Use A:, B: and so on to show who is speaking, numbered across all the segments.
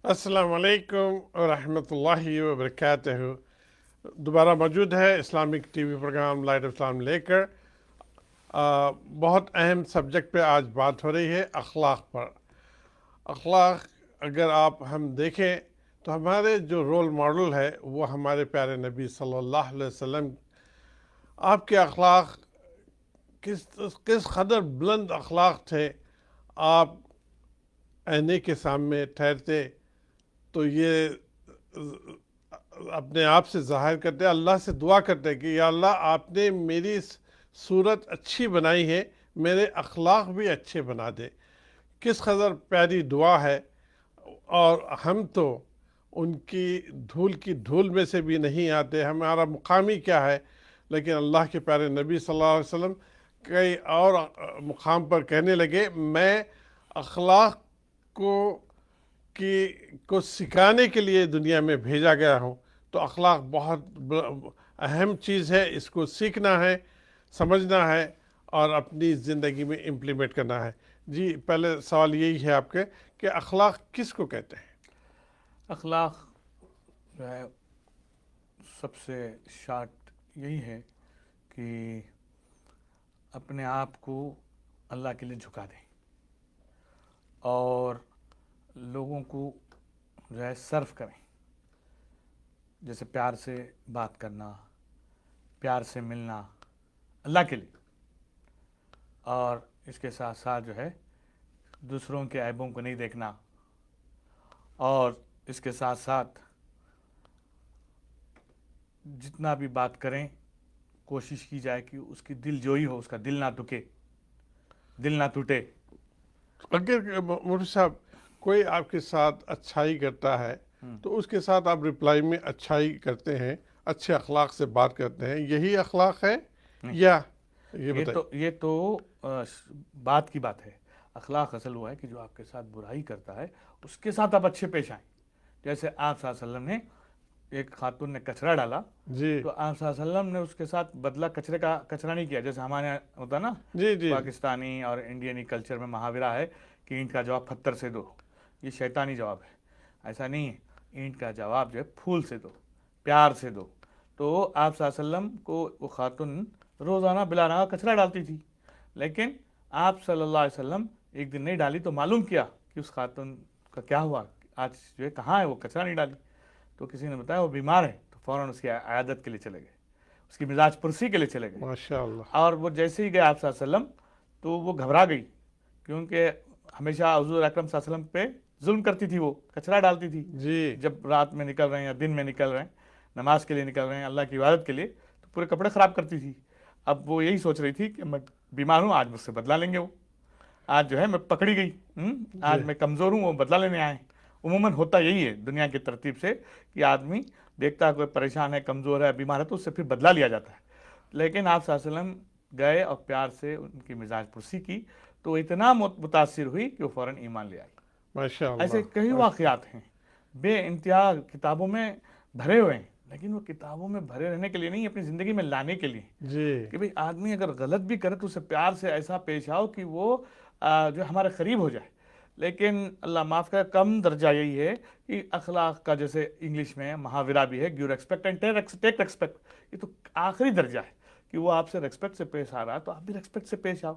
A: السلام علیکم ورحمۃ اللہ وبرکاتہ۔ دوبارہ موجود ہے Islamic TV programme light of Islam لے کر۔ بہت اہم سبجیکٹ پہ آج بات ہو رہی ہے، اخلاق پر۔ اخلاق اگر ہم دیکھیں تو ہمارے جو رول ماڈل ہے وہ ہمارے پیارے نبی صلی اللہ علیہ وسلم۔ آپ کے اخلاق کس قدر بلند اخلاق تھے۔ آپ آئینے کے سامنے ٹھہرتے تو یہ اپنے آپ سے ظاہر کرتے، اللہ سے دعا کرتے کہ یا اللہ آپ نے میری صورت اچھی بنائی ہے، میرے اخلاق بھی اچھے بنا دے۔ کس قدر پیاری دعا ہے، اور ہم تو ان کی دھول میں سے بھی نہیں آتے۔ ہمارا مقامی کیا ہے، لیکن اللہ کے پیارے نبی صلی اللہ علیہ وسلم کئی اور مقام پر کہنے لگے، میں اخلاق کو سکھانے کے لیے دنیا میں بھیجا گیا ہوں۔ تو اخلاق بہت اہم چیز ہے، اس کو سیکھنا ہے، سمجھنا ہے اور اپنی زندگی میں امپلیمنٹ کرنا ہے۔ جی، پہلے سوال یہی ہے آپ کے کہ اخلاق کس کو کہتے ہیں؟
B: اخلاق جو ہے سب سے شارٹ یہی ہے کہ اپنے آپ کو اللہ کے لیے جھکا دیں اور لوگوں کو جو ہے سرو کریں، جیسے پیار سے بات کرنا، پیار سے ملنا اللہ کے لیے، اور اس کے ساتھ ساتھ جو ہے دوسروں کے عیبوں کو نہیں دیکھنا، اور اس کے ساتھ ساتھ جتنا بھی بات کریں کوشش کی جائے کہ اس کی دل جوئی ہو، اس کا دل نہ ٹوٹے۔
A: اگر مفتی صاحب کوئی آپ کے ساتھ اچھائی کرتا ہے تو اس کے ساتھ آپ رپلائی میں اچھائی کرتے ہیں، اچھے اخلاق سے بات کرتے ہیں، یہی اخلاق ہے یا
B: یہ تو بات کی بات ہے۔ اخلاق اصل وہ ہے کہ جو آپ کے ساتھ برائی کرتا ہے اس کے ساتھ آپ اچھے پیش آئیں۔ جیسے آپ صلی اللہ علیہ وسلم نے، ایک خاتون نے کچرا ڈالا
A: جی
B: تو آپ صلی اللہ علیہ وسلم نے اس کے ساتھ بدلہ کچرا نہیں کیا، جیسے ہمارے یہاں ہوتا نا
A: جی
B: پاکستانی اور انڈین کلچر میں محاورہ ہے کہ اینٹ کا جواب پتھر سے دو، یہ شیطانی جواب ہے۔ ایسا نہیں ہے، اینٹ کا جواب جو ہے پھول سے دو، پیار سے دو۔ تو آپ صلی اللہ علیہ وسلم کو وہ خاتون روزانہ بلا رہا کچرا ڈالتی تھی، لیکن آپ صلی اللہ علیہ وسلم ایک دن نہیں ڈالی تو معلوم کیا کہ اس خاتون کا کیا ہوا، آج جو ہے کہاں ہے، وہ کچرا نہیں ڈالی۔ تو کسی نے بتایا وہ بیمار ہے، تو فوراً اس کی عیادت کے لیے چلے گئے، اس کی مزاج پرسی کے لیے چلے گئے۔
A: ماشاء اللہ۔
B: اور وہ جیسے ہی گئے آپ صلی اللہ علیہ وسلم تو وہ گھبرا گئی، کیونکہ ہمیشہ حضور اکرم صلی اللہ علیہ وسلم پہ ظلم کرتی تھی، وہ کچرا ڈالتی تھی۔
A: جی
B: جب رات میں نکل رہے ہیں یا دن میں نکل رہے ہیں، نماز کے لیے نکل رہے ہیں، اللہ کی عبادت کے لیے، تو پورے کپڑے خراب کرتی تھی۔ اب وہ یہی سوچ رہی تھی کہ میں بیمار ہوں، آج مجھ سے بدلہ لیں گے، وہ آج جو ہے میں پکڑی گئی، آج میں کمزور ہوں، وہ بدلہ لینے آئے ہیں۔ عموماً ہوتا یہی ہے دنیا کی ترتیب سے کہ آدمی دیکھتا ہے کوئی پریشان ہے، کمزور ہے، بیمار ہے، تو اس سے پھر بدلہ لیا جاتا ہے۔ لیکن آپ صلی اللہ علیہ وسلم گئے اور پیار سے ان کی مزاج پرسی کی تو اتنا متاثر ہوئی کہ وہ فوراً ایمان لے آئی۔
A: ماشاء اللہ۔
B: ایسے کئی واقعات ہیں بے انتہا کتابوں میں بھرے ہوئے ہیں، لیکن وہ کتابوں میں بھرے رہنے کے لیے نہیں، اپنی زندگی میں لانے کے لیے
A: جی
B: کہ بھئی آدمی اگر غلط بھی کرے تو اسے پیار سے ایسا پیش آؤ کہ وہ جو ہمارے قریب ہو جائے۔ لیکن اللہ معاف کرے، کم درجہ یہی ہے کہ اخلاق کا، جیسے انگلش میں محاورہ بھی ہے، give respect and take respect, یہ تو آخری درجہ ہے کہ وہ آپ سے ریسپیکٹ سے پیش آ رہا ہے تو آپ بھی ریسپیکٹ سے پیش آؤ،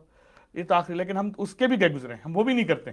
B: یہ تو آخری۔ لیکن ہم اس کے بھی گئے گزرے ہیں، ہم وہ بھی نہیں کرتے۔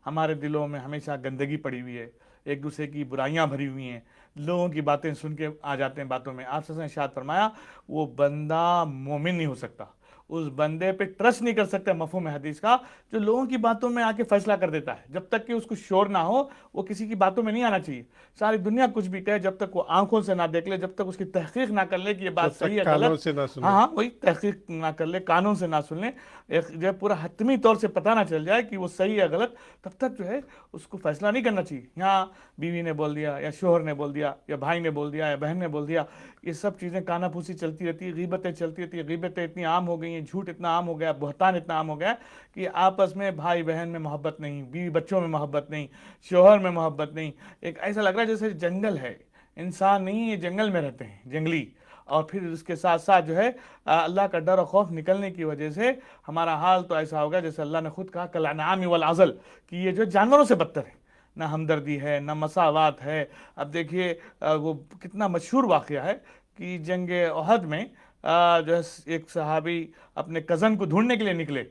B: ہمارے دلوں میں ہمیشہ گندگی پڑی ہوئی ہے، ایک دوسرے کی برائیاں بھری ہوئی ہیں، لوگوں کی باتیں سن کے آ جاتے ہیں باتوں میں۔ آپ سے ارشاد فرمایا وہ بندہ مومن نہیں ہو سکتا، اس بندے پہ ٹرسٹ نہیں کر سکتا، مفہوم حدیث کا، جو لوگوں کی باتوں میں آ کے فیصلہ کر دیتا ہے۔ جب تک کہ اس کو شور نہ ہو وہ کسی کی باتوں میں نہیں آنا چاہیے۔ ساری دنیا کچھ بھی کہے، جب تک وہ آنکھوں سے نہ دیکھ لے، جب تک اس کی تحقیق نہ کر لے کہ یہ بات صحیح ہے
A: کانوں
B: غلط،
A: سے نہ سنے۔
B: ہاں وہی تحقیق نہ کر لے، کانوں سے نہ سن لے، جو ہے پورا حتمی طور سے پتہ نہ چل جائے کہ وہ صحیح ہے غلط، تب تک جو ہے اس کو فیصلہ نہیں کرنا چاہیے۔ یہاں بیوی نے بول دیا یا شوہر نے بول دیا یا بھائی نے بول دیا یا بہن نے بول دیا، یہ سب چیزیں کانا پھوسی چلتی رہتی ہے، غیبتیں چلتی رہتی ہیں، غیبتیں اتنی عام ہو گئی ہیں، جھوٹ اتنا عام ہو گیا، بہتان اتنا عام ہو گیا کہ آپس میں بھائی بہن میں محبت نہیں، بیوی بچوں میں محبت نہیں، شوہر میں محبت نہیں۔ ایک ایسا لگ رہا ہے جیسے جنگل ہے، انسان نہیں، یہ جنگل میں رہتے ہیں، جنگلی۔ اور پھر اس کے ساتھ ساتھ جو ہے اللہ کا ڈر و خوف نکلنے کی وجہ سے ہمارا حال تو ایسا ہوگا جیسے اللہ نے خود کہا کالانعام والعزل، کہ یہ جو جانوروں سے بدتر ہے۔ نہ ہمدردی ہے، نہ مساوات ہے۔ اب دیکھیے وہ کتنا مشہور واقعہ ہے کہ جنگ احد میں جو ہے ایک صحابی اپنے کزن کو ڈھونڈنے کے لیے نکلے،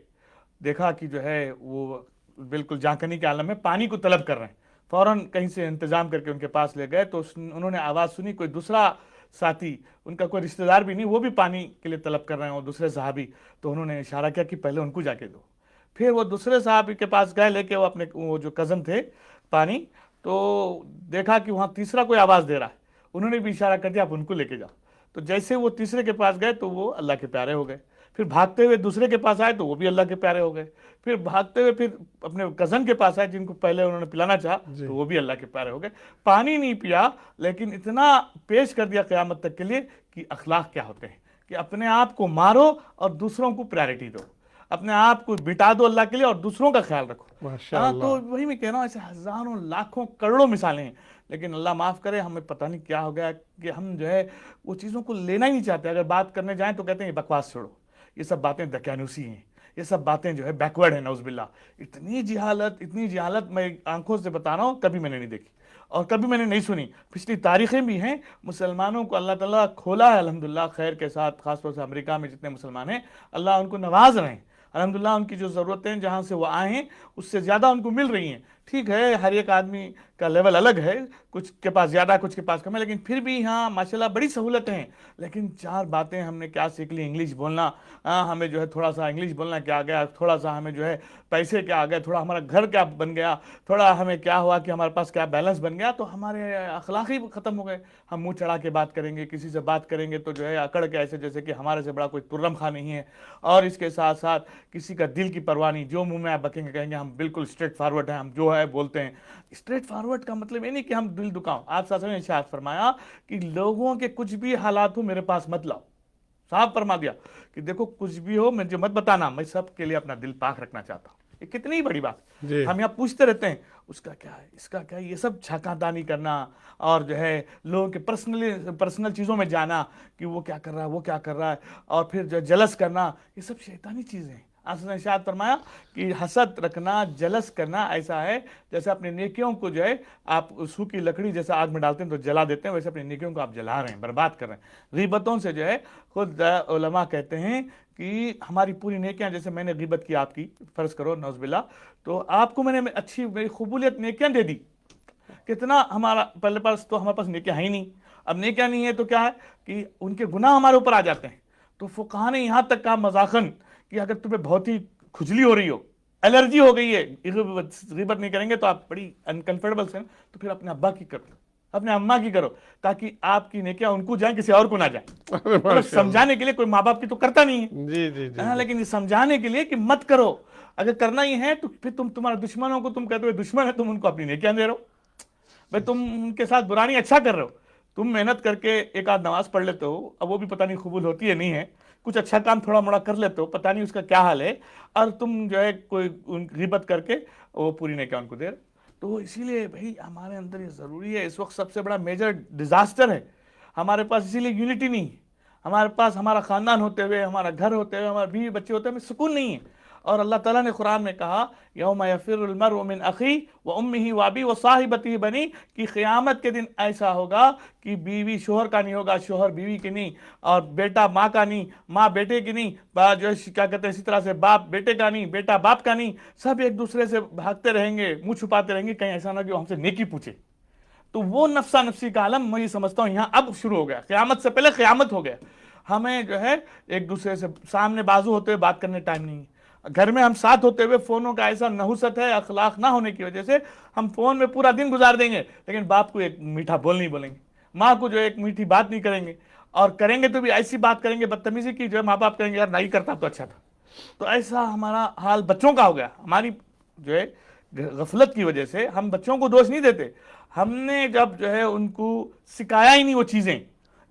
B: دیکھا کہ جو ہے وہ بالکل جانکنی کے عالم میں پانی کو طلب کر رہے ہیں، فوراً کہیں سے انتظام کر کے ان کے پاس لے گئے تو انہوں نے آواز سنی، کوئی دوسرا ساتھی، ان کا کوئی رشتہ دار بھی نہیں، وہ بھی پانی کے لیے طلب کر رہے ہیں، وہ دوسرے صحابی، تو انہوں نے اشارہ کیا کہ پہلے ان کو جا کے دو۔ پھر وہ دوسرے صحابی کے پاس گئے لے کے وہ اپنے وہ جو کزن تھے پانی، تو دیکھا کہ وہاں تیسرا کوئی آواز دے رہا ہے، انہوں نے بھی اشارہ کر دیا آپ ان کو لے کے جاؤ۔ تو جیسے وہ تیسرے کے پاس گئے تو وہ اللہ کے پیارے ہو گئے، پھر بھاگتے ہوئے دوسرے کے پاس آئے تو وہ بھی اللہ کے پیارے ہو گئے، پھر بھاگتے ہوئے پھر اپنے کزن کے پاس آئے جن کو پہلے انہوں نے پلانا چاہا تو وہ بھی اللہ کے پیارے ہو گئے۔ پانی نہیں پیا لیکن اتنا پیش کر دیا قیامت تک کے لیے کہ اخلاق کیا ہوتے ہیں، کہ اپنے آپ کو مارو اور دوسروں کو پرائرٹی دو، اپنے آپ کو بٹا دو اللہ کے لیے اور دوسروں کا خیال رکھو۔ تو وہی میں کہہ رہا ہوں، ایسے ہزاروں لاکھوں کروڑوں مثالیں ہیں، لیکن اللہ معاف کرے ہمیں پتہ نہیں کیا ہو گیا کہ ہم جو ہے وہ چیزوں کو لینا ہی نہیں چاہتے۔ اگر بات کرنے جائیں تو کہتے ہیں یہ بکواس چھوڑو، یہ سب باتیں دقیانوسی ہیں، یہ سب باتیں جو ہے بیکورڈ ہیں، نعوذ باللہ۔ اتنی جہالت میں آنکھوں سے بتا رہا ہوں، کبھی میں نے نہیں دیکھی اور کبھی میں نے نہیں سنی۔ پچھلی تاریخیں بھی ہیں، مسلمانوں کو اللہ تعالیٰ کھولا ہے الحمدللہ خیر کے ساتھ، خاص طور سے امریکہ میں جتنے مسلمان ہیں اللہ ان کو نواز رہے ہیں الحمدللہ، ان کی جو ضرورتیں جہاں سے وہ آئے ہیں اس سے زیادہ ان کو مل رہی ہیں۔ ٹھیک ہے، ہر ایک آدمی کا لیول الگ ہے، کچھ کے پاس زیادہ کچھ کے پاس کم ہے، لیکن پھر بھی ہاں ماشاءاللہ بڑی سہولتیں ہیں۔ لیکن چار باتیں ہم نے کیا سیکھ لی، انگلش بولنا، ہمیں جو ہے تھوڑا سا انگلش بولنا کیا آ گیا، تھوڑا سا ہمیں جو ہے پیسے کیا آ گئے، تھوڑا ہمارا گھر کیا بن گیا، تھوڑا ہمیں کیا ہوا کہ ہمارے پاس کیا بیلنس بن گیا، تو ہمارے اخلاق ہی ختم ہو گئے۔ ہم منہ چڑھا کے بات کریں گے، کسی سے بات کریں گے تو جو ہے اکڑ کے ایسے جیسے کہ ہمارے سے بڑا کوئی ترم خواہ نہیں ہے، اور اس کے ساتھ ساتھ کسی کا دل کی پرواہ نہیں، جو منہ میں آپ بکیں گے کہیں گے ہم بالکل اسٹریٹ فارورڈ ہیں، ہم جو ہے بولتے ہیں۔ اسٹریٹ فارورڈ کا مطلب یہ نہیں کہ ہم دل دکھاؤ، آپ صلی اللہ علیہ وسلم نے ارشاد فرمایا کہ لوگوں کے کچھ بھی حالات ہو میرے پاس مت لاؤ، صاف فرما دیا کہ دیکھو کچھ بھی ہو مجھے مت بتانا، میں سب کے لیے اپنا دل پاک رکھنا چاہتا ہوں۔ یہ کتنی بڑی بات، ہم یہاں پوچھتے رہتے ہیں اس کا کیا ہے، اس کا کیا ہے، یہ سب چھاکاندانی کرنا اور جو ہے لوگوں کے پرسنل چیزوں میں جانا کہ وہ کیا کر رہا ہے، وہ کیا کر رہا ہے، اور پھر جو جلس کرنا، یہ سب شیطانی چیزیں ہیں۔ آپ نے ارشاد فرمایا کہ حسد رکھنا، جلس کرنا ایسا ہے جیسے اپنے نیکیوں کو جو ہے آپ سوکھی لکڑی جیسے آگ میں ڈالتے ہیں تو جلا دیتے ہیں، ویسے اپنی نیکیوں کو آپ جلا رہے ہیں، برباد کر رہے ہیں۔ غیبتوں سے جو ہے خود علماء کہتے ہیں کہ ہماری پوری نیکیاں، جیسے میں نے غیبت کی آپ کی فرض کرو نعوذ باللہ، تو آپ کو میں نے اچھی میری قبولیت نیکیاں دے دی، کتنا ہمارا پہلے پاس تو ہمارے پاس نیکیاں ہی نہیں، اب نیکیاں نہیں ہے تو کیا ہے کہ ان کے گناہ ہمارے اوپر آ جاتے ہیں۔ تو فقہاء نے یہاں تک کہا مذاقن کہ اگر تمہیں بہت ہی کھجلی ہو رہی ہو، الرجی ہو گئی ہے، غیبت نہیں کریں گے تو آپ بڑی انکمفرٹیبل سے، تو پھر اپنے ابا کی کرو، اپنے اماں کی کرو، تاکہ آپ کی نیکیاں ان کو جائیں کسی اور کو نہ جائیں۔ سمجھانے کے لیے، کوئی ماں باپ کی تو کرتا نہیں ہے، لیکن یہ سمجھانے کے لیے کہ مت کرو، اگر کرنا ہی ہے تو پھر تمہارے دشمنوں کو تم کہتے ہو دشمن ہے، تم ان کو اپنی نیکیاں دے رہے ہو بھائی، تم ان کے ساتھ برا نہیں اچھا کر رہے ہو، تم محنت کر کے ایک آدھ نماز پڑھ لیتے ہو، اب وہ بھی پتہ نہیں قبول ہوتی ہے نہیں ہے، کچھ اچھا کام تھوڑا موڑا کر لیتے ہو، پتہ نہیں اس کا کیا حال ہے، اور تم جو ہے کوئی غیبت کر کے وہ پوری نیکیاں ان کو دے رہے۔ تو اسی لیے بھائی ہمارے اندر یہ ضروری ہے، اس وقت سب سے بڑا میجر ڈیزاسٹر ہے ہمارے پاس، اسی لیے یونٹی نہیں ہے ہمارے پاس، ہمارا خاندان ہوتے ہوئے، ہمارا گھر ہوتے ہوئے، ہمارے بیوی بچے ہوتے ہوئے سکون نہیں ہے۔ اور اللہ تعالیٰ نے قرآن میں کہا یوم یفر المرء من اخیہ وامہ وابیہ وصاحبتہ بنیہ، کہ قیامت کے دن ایسا ہوگا کہ بیوی شوہر کا نہیں ہوگا، شوہر بیوی کی نہیں، اور بیٹا ماں کا نہیں، ماں بیٹے کی نہیں، جو کیا کہتے ہیں اسی طرح سے باپ بیٹے کا نہیں، بیٹا باپ کا نہیں، سب ایک دوسرے سے بھاگتے رہیں گے، منہ چھپاتے رہیں گے، کہیں ایسا نہ کہ وہ ہم سے نیکی پوچھے۔ تو وہ نفسا نفسی کا عالم میں یہ سمجھتا ہوں یہاں اب شروع ہو گیا، قیامت سے پہلے قیامت ہو گیا۔ ہمیں جو ہے ایک دوسرے سے سامنے بازو ہوتے ہوئے بات کرنے ٹائم نہیں ہے، گھر میں ہم ساتھ ہوتے ہوئے فونوں کا ایسا نحوست ہے، اخلاق نہ ہونے کی وجہ سے ہم فون میں پورا دن گزار دیں گے، لیکن باپ کو ایک میٹھا بول نہیں بولیں گے، ماں کو جو ایک میٹھی بات نہیں کریں گے، اور کریں گے تو بھی ایسی بات کریں گے بدتمیزی کی جو ہے ماں باپ کہیں گے یار نہیں کرتا تو اچھا تھا۔ تو ایسا ہمارا حال بچوں کا ہو گیا، ہماری جو ہے غفلت کی وجہ سے ہم بچوں کو دوش نہیں دیتے، ہم نے جب جو ہے ان کو سکھایا ہی نہیں وہ چیزیں،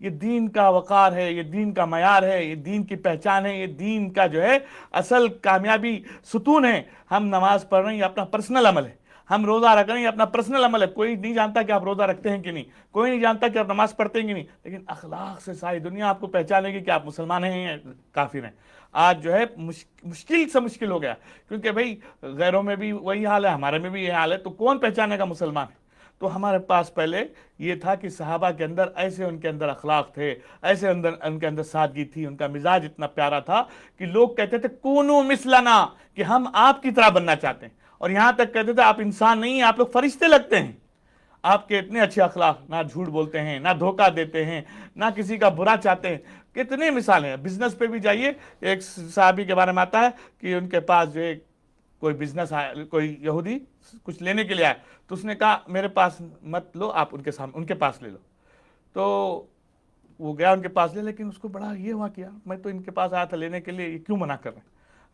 B: یہ دین کا وقار ہے، یہ دین کا معیار ہے، یہ دین کی پہچان ہے، یہ دین کا جو ہے اصل کامیابی ستون ہے۔ ہم نماز پڑھ رہے ہیں یہ اپنا پرسنل عمل ہے، ہم روزہ رکھ رہے ہیں یہ اپنا پرسنل عمل ہے، کوئی نہیں جانتا کہ آپ روزہ رکھتے ہیں کہ نہیں، کوئی نہیں جانتا کہ آپ نماز پڑھتے ہیں کہ نہیں، لیکن اخلاق سے ساری دنیا آپ کو پہچانے گی کہ آپ مسلمان ہیں یا کافر ہیں۔ آج جو ہے مشکل سے مشکل ہو گیا، کیونکہ بھئی غیروں میں بھی وہی حال ہے، ہمارے میں بھی یہ حال ہے، تو کون پہچانے گا مسلمان ہے؟ تو ہمارے پاس پہلے یہ تھا کہ صحابہ کے اندر ایسے ان کے اندر اخلاق تھے، ایسے ان کے اندر سادگی تھی، ان کا مزاج اتنا پیارا تھا کہ لوگ کہتے تھے کونو مثلنا، کہ ہم آپ کی طرح بننا چاہتے ہیں، اور یہاں تک کہتے تھے آپ انسان نہیں ہیں، آپ لوگ فرشتے لگتے ہیں، آپ کے اتنے اچھے اخلاق، نہ جھوٹ بولتے ہیں، نہ دھوکہ دیتے ہیں، نہ کسی کا برا چاہتے ہیں۔ کتنے مثالیں ہیں، بزنس پہ بھی جائیے، ایک صحابی کے بارے میں آتا ہے کہ ان کے پاس جو ایک کوئی بزنس آیا، کوئی یہودی کچھ لینے کے لیے آیا، تو اس نے کہا میرے پاس مت لو، آپ ان کے پاس لے لو۔ تو وہ گیا ان کے پاس لے، لیکن اس کو بڑا یہ ہوا کیا، میں تو ان کے پاس آیا تھا لینے کے لیے، یہ کیوں منع کر رہے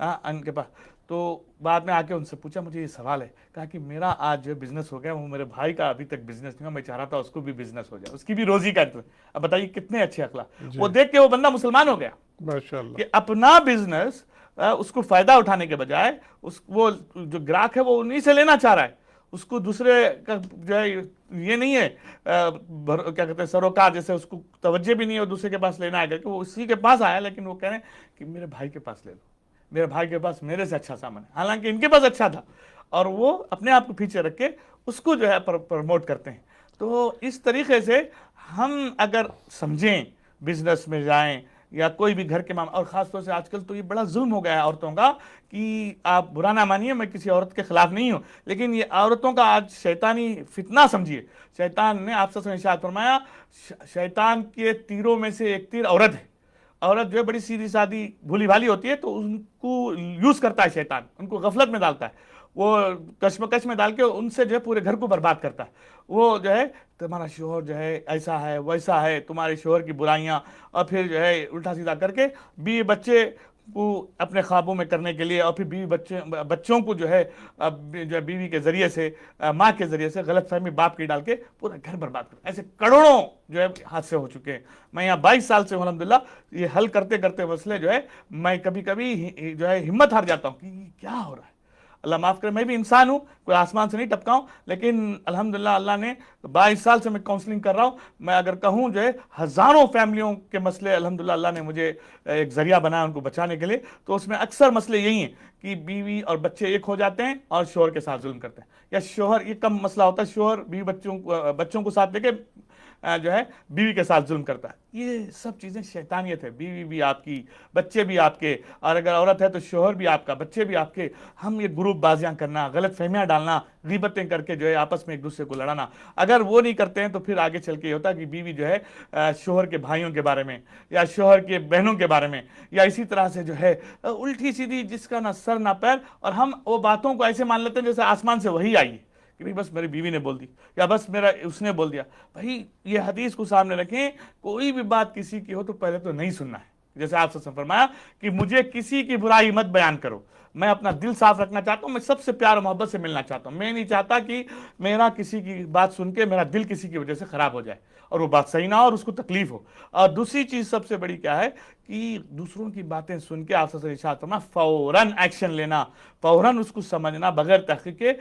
B: ہیں ان کے پاس؟ تو بعد میں آ کے ان سے پوچھا مجھے یہ سوال ہے، کہا کہ میرا آج جو بزنس ہو گیا، وہ میرے بھائی کا ابھی تک بزنس نہیں ہوا، میں چاہ رہا تھا اس کو بھی بزنس ہو جائے، اس کی بھی روزی کا انتظام۔ اب بتائیے کتنے اچھے اخلاق، وہ دیکھ کے وہ بندہ مسلمان ہو گیا
A: ماشاء اللہ۔
B: کہ اپنا بزنس اس کو فائدہ اٹھانے کے بجائے وہ جو گراہک ہے وہ انہی سے لینا چاہ رہا ہے، اس کو دوسرے کا جو ہے یہ نہیں ہے کیا کہتے ہیں سروکار، جیسے اس کو توجہ بھی نہیں ہے دوسرے کے پاس لینا ہے، کہ وہ اسی کے پاس آیا، لیکن وہ کہہ رہے ہیں کہ میرے بھائی کے پاس لے لو، میرے بھائی کے پاس میرے سے اچھا سامان ہے، حالانکہ ان کے پاس اچھا تھا، اور وہ اپنے آپ کو پیچھے رکھ کے اس کو جو ہے پروموٹ کرتے ہیں۔ تو اس طریقے سے ہم اگر سمجھیں، بزنس میں جائیں یا کوئی بھی گھر کے معاملہ، اور خاص طور سے آج کل تو یہ بڑا ظلم ہو گیا ہے عورتوں کا، کہ آپ برا نہ مانیے، میں کسی عورت کے خلاف نہیں ہوں، لیکن یہ عورتوں کا آج شیطانی فتنہ سمجھیے۔ شیطان نے آپ سے ارشاد فرمایا، شیطان کے تیروں میں سے ایک تیر عورت ہے۔ عورت جو ہے بڑی سیدھی سادی بھولی بھالی ہوتی ہے، تو ان کو یوز کرتا ہے شیطان، ان کو غفلت میں ڈالتا ہے، وہ کشمکش میں ڈال کے ان سے جو ہے پورے گھر کو برباد کرتا ہے۔ وہ جو ہے تمہارا شوہر جو ہے ایسا ہے ویسا ہے، تمہارے شوہر کی برائیاں، اور پھر جو ہے الٹا سیدھا کر کے بیوی بچے کو اپنے خوابوں میں کرنے کے لیے، اور پھر بیوی بچوں کو جو ہے بیوی کے ذریعے سے، ماں کے ذریعے سے غلط فہمی باپ کی ڈال کے پورا گھر برباد کرتا ہے۔ ایسے کروڑوں جو ہے حادثے ہو چکے ہیں، میں یہاں 22 سال سے ہوں الحمدللہ، یہ حل کرتے کرتے مسئلے جو ہے میں کبھی کبھی جو ہے ہمت ہار جاتا ہوں کہ یہ کیا ہو رہا ہے۔ اللہ معاف کرے، میں بھی انسان ہوں، کوئی آسمان سے نہیں ٹپکا ہوں، لیکن الحمدللہ اللہ نے 22 سال سے میں کاؤنسلنگ کر رہا ہوں، میں اگر کہوں جو ہے ہزاروں فیملیوں کے مسئلے الحمدللہ اللہ نے مجھے ایک ذریعہ بنایا ان کو بچانے کے لیے، تو اس میں اکثر مسئلے یہی ہیں کہ بیوی اور بچے ایک ہو جاتے ہیں اور شوہر کے ساتھ ظلم کرتے ہیں، یا شوہر، یہ کم مسئلہ ہوتا ہے، شوہر بیوی بچوں کو ساتھ لے کے جو ہے بیوی کے ساتھ ظلم کرتا ہے۔ یہ سب چیزیں شیطانیت ہے، بیوی بھی آپ کی، بچے بھی آپ کے، اور اگر عورت ہے تو شوہر بھی آپ کا، بچے بھی آپ کے۔ ہم یہ گروپ بازیاں کرنا، غلط فہمیاں ڈالنا، غیبتیں کر کے جو ہے آپس میں ایک دوسرے کو لڑانا، اگر وہ نہیں کرتے ہیں تو پھر آگے چل کے یہ ہوتا ہے کہ بیوی جو ہے شوہر کے بھائیوں کے بارے میں، یا شوہر کے بہنوں کے بارے میں، یا اسی طرح سے جو ہے الٹی سیدھی جس کا نہ سر نہ پیر، اور ہم وہ باتوں کو ایسے مان لیتے ہیں جیسے آسمان سے وہی آئی ہے کہ بس میری بیوی نے بول دی، یا بس میرا اس نے بول دیا۔ بھائی یہ حدیث کو سامنے رکھیں، کوئی بھی بات کسی کی ہو تو پہلے تو نہیں سننا ہے، جیسے آپ سے فرمایا کہ مجھے کسی کی برائی مت بیان کرو، میں اپنا دل صاف رکھنا چاہتا ہوں، میں سب سے پیار و محبت سے ملنا چاہتا ہوں، میں نہیں چاہتا کہ میرا کسی کی بات سن کے میرا دل کسی کی وجہ سے خراب ہو جائے اور وہ بات صحیح نہ ہو اور اس کو تکلیف ہو۔ اور دوسری چیز سب سے بڑی کیا ہے کہ دوسروں کی باتیں سن کے آپ سے ارشاد فرمایا فوراً ایکشن لینا، فوراً اس کو سمجھنا بغیر تحقیق کے۔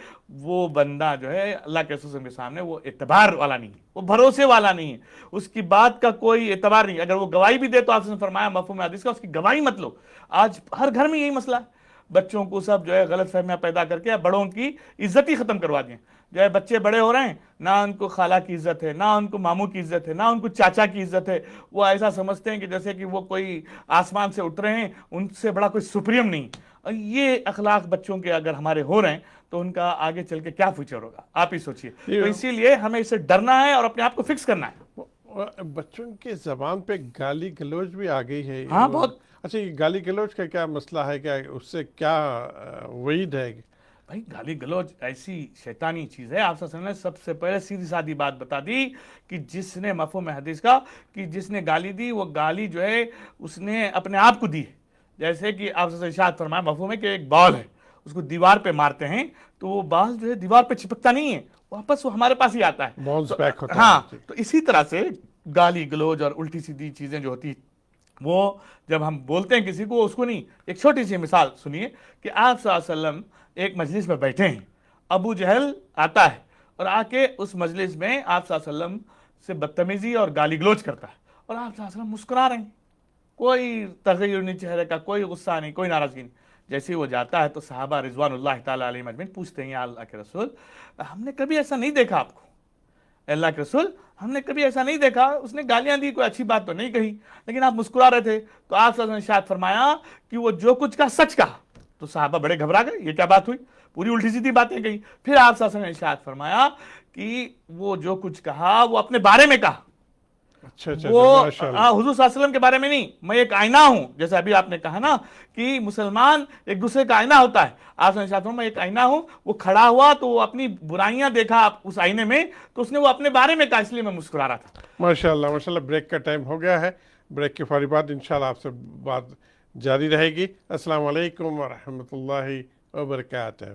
B: وہ بندہ جو ہے اللہ کے رسول کے سامنے وہ اعتبار والا نہیں ہے، وہ بھروسے والا نہیں ہے، اس کی بات کا کوئی اعتبار نہیں۔ اگر وہ گواہی بھی دے تو آپ سے فرمایا مفہوم حدیث کا، اس کی گواہی مت لو۔ آج ہر گھر میں یہی مسئلہ ہے، بچوں کو سب جو ہے غلط فہمیاں پیدا کر کے بڑوں کی عزت ہی ختم کروا دیں۔ جو ہے بچے بڑے ہو رہے ہیں، نہ ان کو خالہ کی عزت ہے، نہ ان کو ماموں کی عزت ہے، نہ ان کو چاچا کی عزت ہے، وہ ایسا سمجھتے ہیں کہ جیسے کہ وہ کوئی آسمان سے اٹھ رہے ہیں، ان سے بڑا کوئی سپریم نہیں۔ اور یہ اخلاق بچوں کے اگر ہمارے ہو رہے ہیں تو ان کا آگے چل کے کیا فیوچر ہوگا، آپ ہی سوچئے۔ تو اسی لیے ہمیں اسے ڈرنا ہے اور اپنے آپ کو فکس کرنا ہے۔
A: بچوں کی زبان پہ گالی گلوچ بھی آ گئی ہے۔
B: ہاں بہت۔
A: اچھا، یہ گالی گلوچ کا کیا مسئلہ ہے، کیا اس سے کیا وعید ہے؟
B: بھائی گالی گلوچ ایسی شیطانی چیز ہے، آپ صلی اللہ علیہ وسلم نے سب سے پہلے سیدھی سادی بات بتا دی کہ جس نے مفہوم حدیث کا کہ جس نے گالی دی، وہ گالی جو ہے اس نے اپنے آپ کو دی ہے۔ جیسے کہ آپ سے ارشاد فرمایا مفہوم ہے کہ ایک بال ہے، اس کو دیوار پہ مارتے ہیں تو وہ بال جو ہے دیوار پہ چپکتا نہیں ہے، واپس وہ ہمارے پاس ہی آتا ہے،
A: باؤنس بیک ہوتا ہے۔
B: ہاں، تو اسی طرح سے گالی گلوچ اور الٹی سیدھی چیزیں جو ہوتی وہ جب ہم بولتے ہیں کسی کو، اس کو نہیں۔ ایک چھوٹی سی مثال سنیے کہ آپ صلی اللہ علیہ وسلم ایک مجلس میں بیٹھے ہیں، ابو جہل آتا ہے اور آ کے اس مجلس میں آپ صلی اللہ علیہ وسلم سے بدتمیزی اور گالی گلوچ کرتا ہے، اور آپ صلی اللہ علیہ وسلم مسکرا رہے ہیں، کوئی تغیر نہیں چہرے کا، کوئی غصہ نہیں، کوئی ناراضگی نہیں. جیسے ہی وہ جاتا ہے تو صحابہ رضوان اللہ تعالیٰ علیہم اجمعین پوچھتے ہیں یا اللہ کے رسول ہم نے کبھی ایسا نہیں دیکھا آپ کو، اللہ کے رسول ہم نے کبھی ایسا نہیں دیکھا، اس نے گالیاں دی، کوئی اچھی بات تو نہیں کہی، لیکن آپ مسکرا رہے تھے. تو آپ صلی اللہ علیہ وسلم نے ارشاد فرمایا کہ وہ جو کچھ کہا سچ کہا. تو صحابہ بڑے گھبرا گئے، یہ کیا بات ہوئی، پوری الٹی سیدھی باتیں کہی. پھر آپ صلی اللہ علیہ وسلم نے ارشاد فرمایا کہ وہ جو کچھ کہا وہ اپنے بارے میں کہا،
A: اچھا اچھا
B: وہ
A: ماشاء اللہ.
B: حضور صلی اللہ علیہ وسلم کے بارے میں نہیں. میں ایک آئینہ ہوں، جیسے ابھی آپ نے کہا نا کہ مسلمان ایک دوسرے کا آئینہ ہوتا ہے. آپ نے ارشاد فرمایا میں ایک آئینہ ہوں. وہ کھڑا ہوا تو وہ اپنی برائیاں دیکھا اس آئینے میں، تو اس نے وہ اپنے بارے میں کہا، اس لیے میں مسکرا رہا تھا.
A: ماشاء اللہ. بریک کا ٹائم ہو گیا ہے. بریک کے فوری بعد انشاءاللہ آپ سے بات جاری رہے گی. السلام علیکم ورحمۃ اللہ وبرکاتہ.